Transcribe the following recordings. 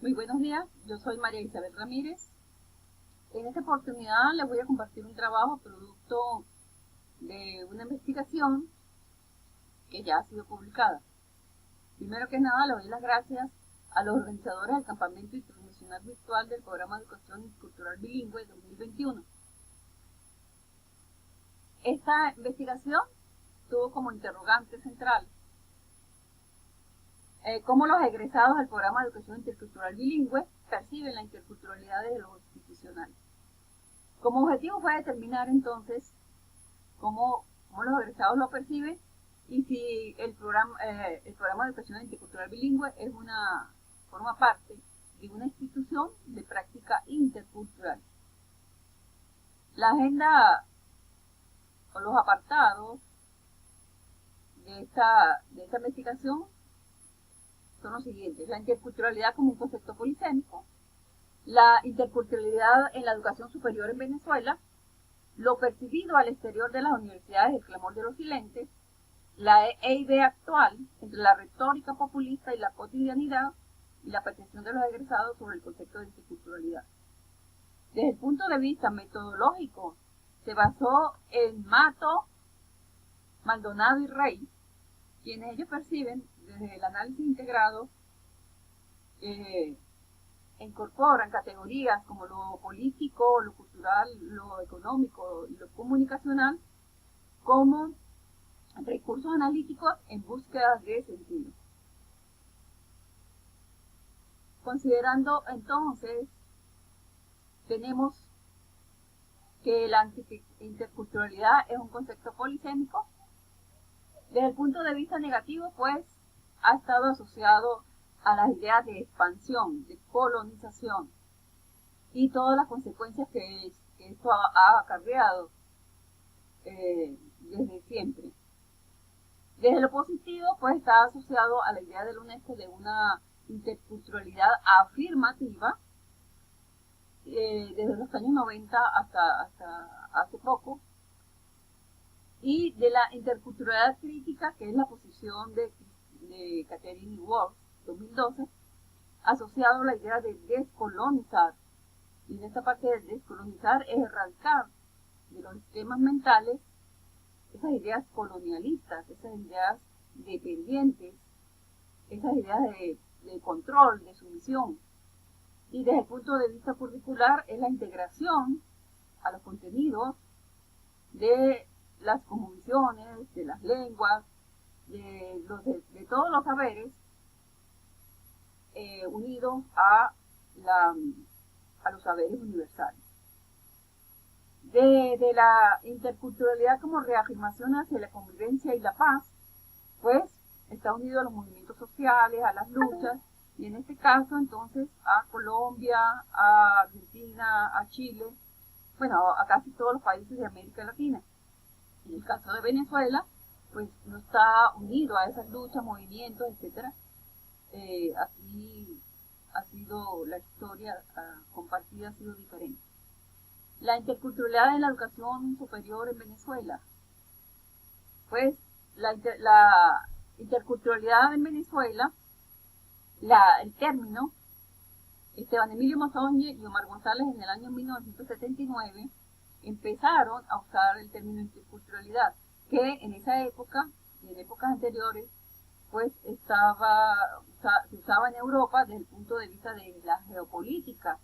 Muy buenos días, yo soy María Isabel Ramírez. En esta oportunidad les voy a compartir un trabajo producto de una investigación que ya ha sido publicada. Primero que nada, le doy las gracias a los organizadores del Campamento Internacional Virtual del Programa de Educación Cultural Bilingüe 2021. Esta investigación tuvo como interrogante central cómo los egresados del Programa de Educación Intercultural Bilingüe perciben la interculturalidad desde lo institucional. Como objetivo fue determinar entonces cómo los egresados lo perciben y si el programa de educación intercultural bilingüe forma parte de una institución de práctica intercultural. La agenda o los apartados de esta investigación son los siguientes: la interculturalidad como un concepto polisémico, la interculturalidad en la educación superior en Venezuela, lo percibido al exterior de las universidades, el clamor de los silentes, la EIB actual entre la retórica populista y la cotidianidad, y la percepción de los egresados sobre el concepto de interculturalidad. Desde el punto de vista metodológico, se basó en Mato, Maldonado y Rey, quienes ellos perciben desde el análisis integrado, incorporan categorías como lo político, lo cultural, lo económico y lo comunicacional como recursos analíticos en búsqueda de sentido. Considerando entonces, tenemos que la interculturalidad es un concepto polisémico. Desde el punto de vista negativo, pues, ha estado asociado a las ideas de expansión, de colonización y todas las consecuencias que esto ha acarreado desde siempre. Desde lo positivo, pues está asociado a la idea de la UNESCO de una interculturalidad afirmativa, desde los años 90 hasta hace poco, y de la interculturalidad crítica, que es la posición de Catherine Wolf, 2012, asociado a la idea de descolonizar. Y en esta parte de descolonizar es erradicar de los esquemas mentales esas ideas colonialistas, esas ideas dependientes, esas ideas de control, de sumisión. Y desde el punto de vista curricular es la integración a los contenidos de las cosmovisiones, de las lenguas, de todos los saberes unidos a los saberes universales. De la interculturalidad como reafirmación hacia la convivencia y la paz, pues está unido a los movimientos sociales, a las luchas, y en este caso entonces a Colombia, a Argentina, a Chile, bueno, a casi todos los países de América Latina. En el caso de Venezuela, pues no está unido a esas luchas, movimientos, etcétera. Aquí ha sido la historia compartida, ha sido diferente. La interculturalidad en la educación superior en Venezuela. Pues la interculturalidad en Venezuela, el término, Esteban Emilio Monzóñez y Omar González en el año 1979 empezaron a usar el término interculturalidad, que en esa época y en épocas anteriores, pues se usaba en Europa desde el punto de vista de la geopolítica,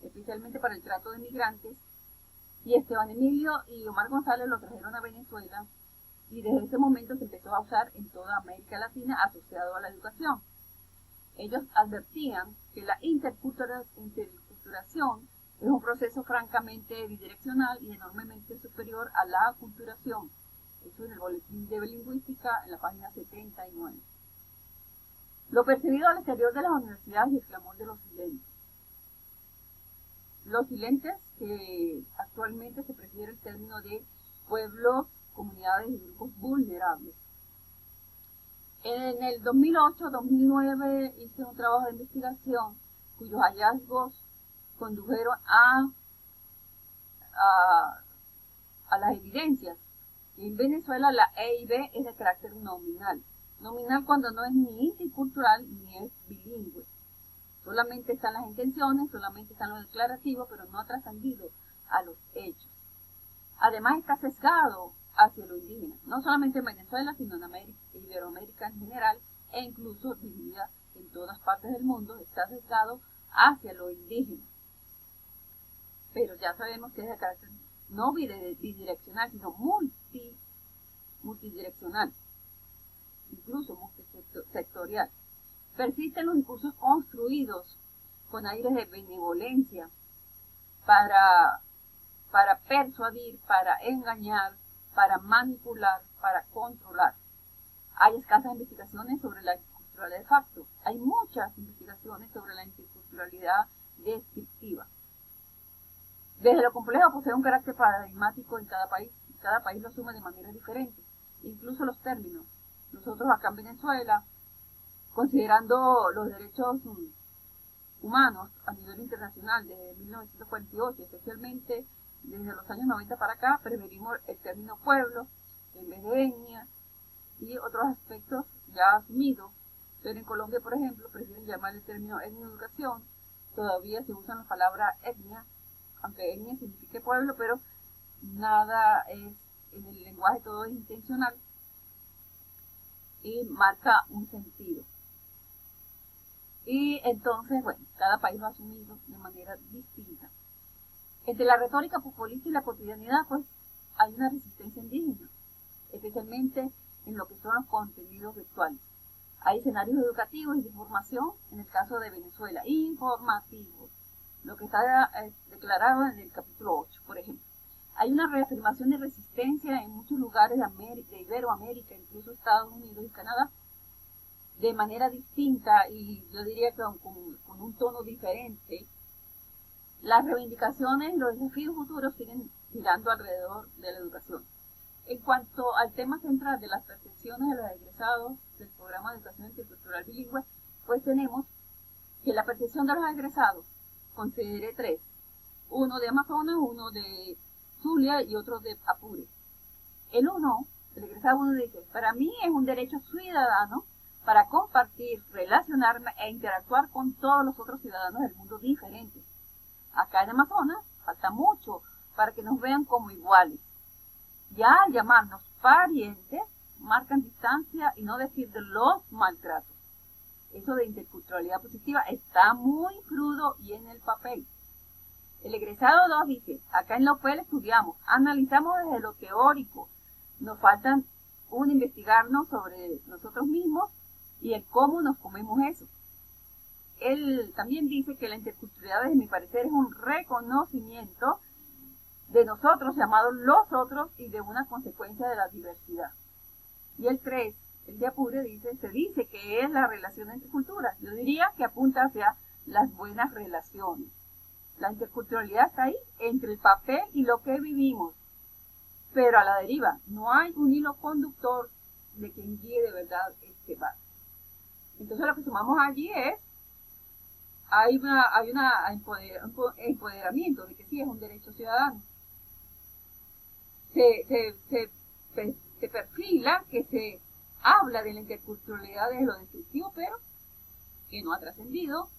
especialmente para el trato de migrantes, y Esteban Emilio y Omar González lo trajeron a Venezuela, y desde ese momento se empezó a usar en toda América Latina asociado a la educación. Ellos advertían que la interculturación es un proceso francamente bidireccional y enormemente superior a la aculturación. Eso en el boletín de lingüística en la página 79. Lo percibido al exterior de las universidades y el clamor de los silentes. Los silentes, que actualmente se prefiere el término de pueblos, comunidades y grupos vulnerables. En el 2008-2009 hice un trabajo de investigación cuyos hallazgos condujeron a las evidencias. En Venezuela la EIB es de carácter nominal. Nominal cuando no es ni intercultural ni es bilingüe. Solamente están las intenciones, solamente están los declarativos, pero no ha trascendido a los hechos. Además está sesgado hacia lo indígena, no solamente en Venezuela, sino en América, Iberoamérica en general, e incluso dividida en todas partes del mundo, está sesgado hacia lo indígena. Pero ya sabemos que es de carácter no bidireccional, sino multidireccional, incluso multisectorial. Persisten los discursos construidos con aires de benevolencia para persuadir, para engañar, para manipular, para controlar. Hay escasas investigaciones sobre la interculturalidad de facto. Hay muchas investigaciones sobre la interculturalidad descriptiva. Desde lo complejo posee un carácter paradigmático en cada país. Cada país lo asume de manera diferente. Incluso los términos. Nosotros acá en Venezuela, considerando los derechos humanos a nivel internacional desde 1948, especialmente desde los años 90 para acá, preferimos el término pueblo en vez de etnia y otros aspectos ya asumidos. Pero en Colombia, por ejemplo, prefieren llamar el término etnoeducación. Todavía se usan la palabra etnia, aunque etnia signifique pueblo, pero nada es, en el lenguaje todo es intencional y marca un sentido. Y entonces, bueno, cada país lo ha asumido de manera distinta. Entre la retórica populista y la cotidianidad, pues, hay una resistencia indígena, especialmente en lo que son los contenidos virtuales. Hay escenarios educativos y de formación, en el caso de Venezuela, informativos, lo que está declarado en el capítulo 8, por ejemplo. Hay una reafirmación de resistencia en muchos lugares de Iberoamérica, incluso Estados Unidos y Canadá, de manera distinta y yo diría que con un tono diferente. Las reivindicaciones y los desafíos futuros siguen girando alrededor de la educación. En cuanto al tema central de las percepciones de los egresados del programa de educación intercultural bilingüe, pues tenemos que la percepción de los egresados considere tres: uno de Amazonas, uno de Zulia y otro de Apure. El egresado uno dice: para mí es un derecho ciudadano para compartir, relacionarme e interactuar con todos los otros ciudadanos del mundo diferentes. Acá en Amazonas falta mucho para que nos vean como iguales. Ya al llamarnos parientes, marcan distancia y no decir de los maltratos. Eso de interculturalidad positiva está muy crudo y en el papel. El egresado 2 dice: acá en la UPEL estudiamos, analizamos desde lo teórico, nos faltan investigarnos sobre nosotros mismos y el cómo nos comemos eso. Él también dice que la interculturalidad, desde mi parecer, es un reconocimiento de nosotros llamados los otros y de una consecuencia de la diversidad. Y el 3, el de Apure, se dice que es la relación entre culturas. Yo diría que apunta hacia las buenas relaciones. La interculturalidad está ahí, entre el papel y lo que vivimos, pero a la deriva. No hay un hilo conductor de quien guíe de verdad este barco. Entonces lo que sumamos allí es, hay un empoderamiento de que sí es un derecho ciudadano. Se perfila que se habla de la interculturalidad desde lo descriptivo, pero que no ha trascendido,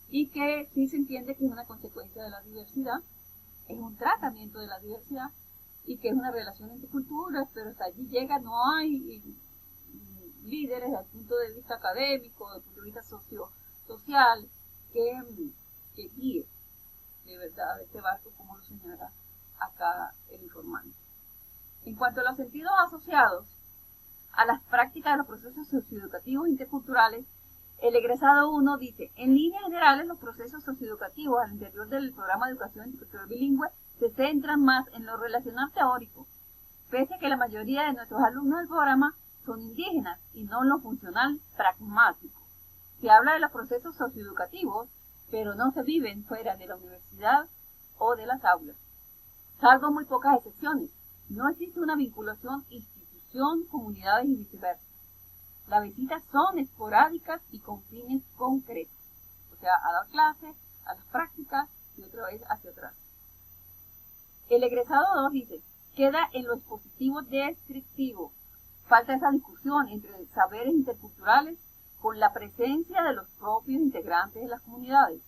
y que sí se entiende que es una consecuencia de la diversidad, es un tratamiento de la diversidad, y que es una relación entre culturas, pero hasta allí llega, no hay líderes desde el punto de vista académico, desde el punto de vista social, que guíe de verdad este barco, como lo señala acá el informante. En cuanto a los sentidos asociados a las prácticas de los procesos socioeducativos interculturales, el egresado 1 dice: en líneas generales, los procesos socioeducativos al interior del programa de educación intercultural bilingüe se centran más en lo relacional teórico, pese a que la mayoría de nuestros alumnos del programa son indígenas y no en lo funcional pragmático. Se habla de los procesos socioeducativos, pero no se viven fuera de la universidad o de las aulas, salvo muy pocas excepciones. No existe una vinculación institución-comunidades y viceversa. Las visitas son esporádicas y con fines concretos, o sea, a dar clases, a las prácticas y otra vez hacia atrás. El egresado 2 dice: queda en lo expositivo descriptivo. Falta esa discusión entre saberes interculturales con la presencia de los propios integrantes de las comunidades,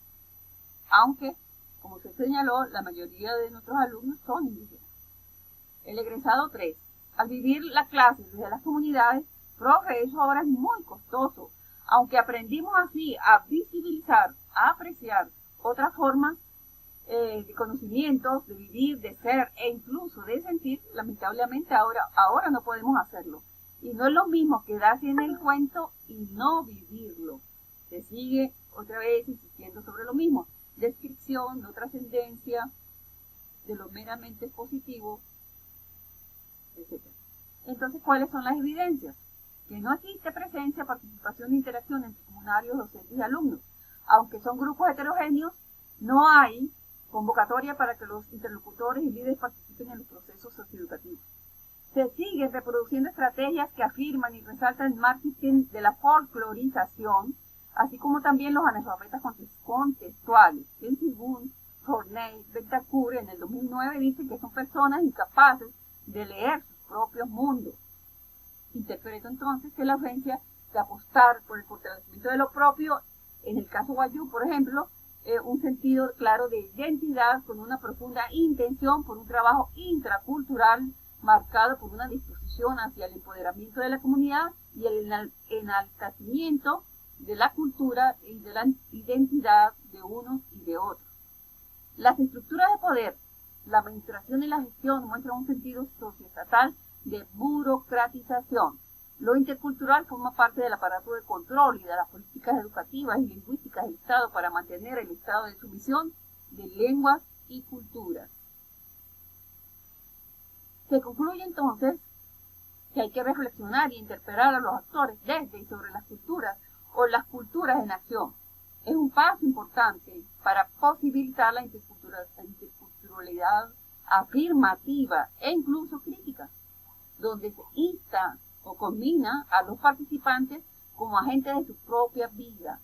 aunque, como se señaló, la mayoría de nuestros alumnos son indígenas. El egresado 3. Al vivir la clase desde las comunidades, profe, eso ahora es muy costoso, aunque aprendimos así a visibilizar, a apreciar otras formas de conocimientos, de vivir, de ser e incluso de sentir, lamentablemente ahora no podemos hacerlo. Y no es lo mismo quedarse en el cuento y no vivirlo. Se sigue otra vez insistiendo sobre lo mismo. Descripción, no trascendencia, de lo meramente positivo, etc. Entonces, ¿cuáles son las evidencias? Que no existe presencia, participación e interacción entre comunarios, docentes y alumnos. Aunque son grupos heterogéneos, no hay convocatoria para que los interlocutores y líderes participen en los procesos socioeducativos. Se siguen reproduciendo estrategias que afirman y resaltan el marketing de la folclorización, así como también los analfabetas contextuales. Bentigun, Forney, Betancourt en el 2009 dicen que son personas incapaces de leer sus propios mundos. Interpreto entonces que la urgencia de apostar por el fortalecimiento de lo propio, en el caso Wayuu, por ejemplo, un sentido claro de identidad con una profunda intención por un trabajo intracultural marcado por una disposición hacia el empoderamiento de la comunidad y el enaltecimiento de la cultura y de la identidad de unos y de otros. Las estructuras de poder, la administración y la gestión muestran un sentido socioestatal de burocratización. Lo intercultural forma parte del aparato de control y de las políticas educativas y lingüísticas del Estado para mantener el estado de sumisión de lenguas y culturas. Se concluye entonces que hay que reflexionar y interpelar a los actores desde y sobre las culturas o las culturas en acción. Es un paso importante para posibilitar la interculturalidad afirmativa e incluso crítica, donde se insta o combina a los participantes como agentes de su propia vida,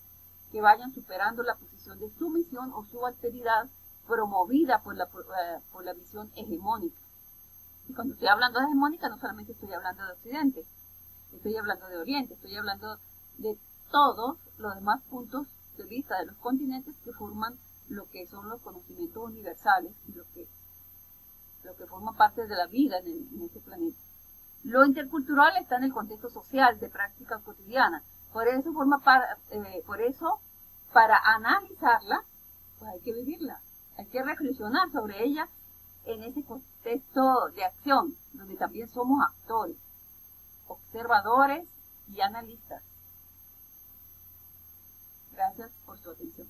que vayan superando la posición de sumisión o subalternidad promovida por la visión hegemónica. Y cuando estoy hablando de hegemónica, no solamente estoy hablando de Occidente, estoy hablando de Oriente, estoy hablando de todos los demás puntos de vista de los continentes que forman lo que son los conocimientos universales y lo que forma parte de la vida en este planeta. Lo intercultural está en el contexto social de práctica cotidiana, por eso para analizarla, pues hay que vivirla, hay que reflexionar sobre ella en ese contexto de acción, donde también somos actores, observadores y analistas. Gracias por su atención.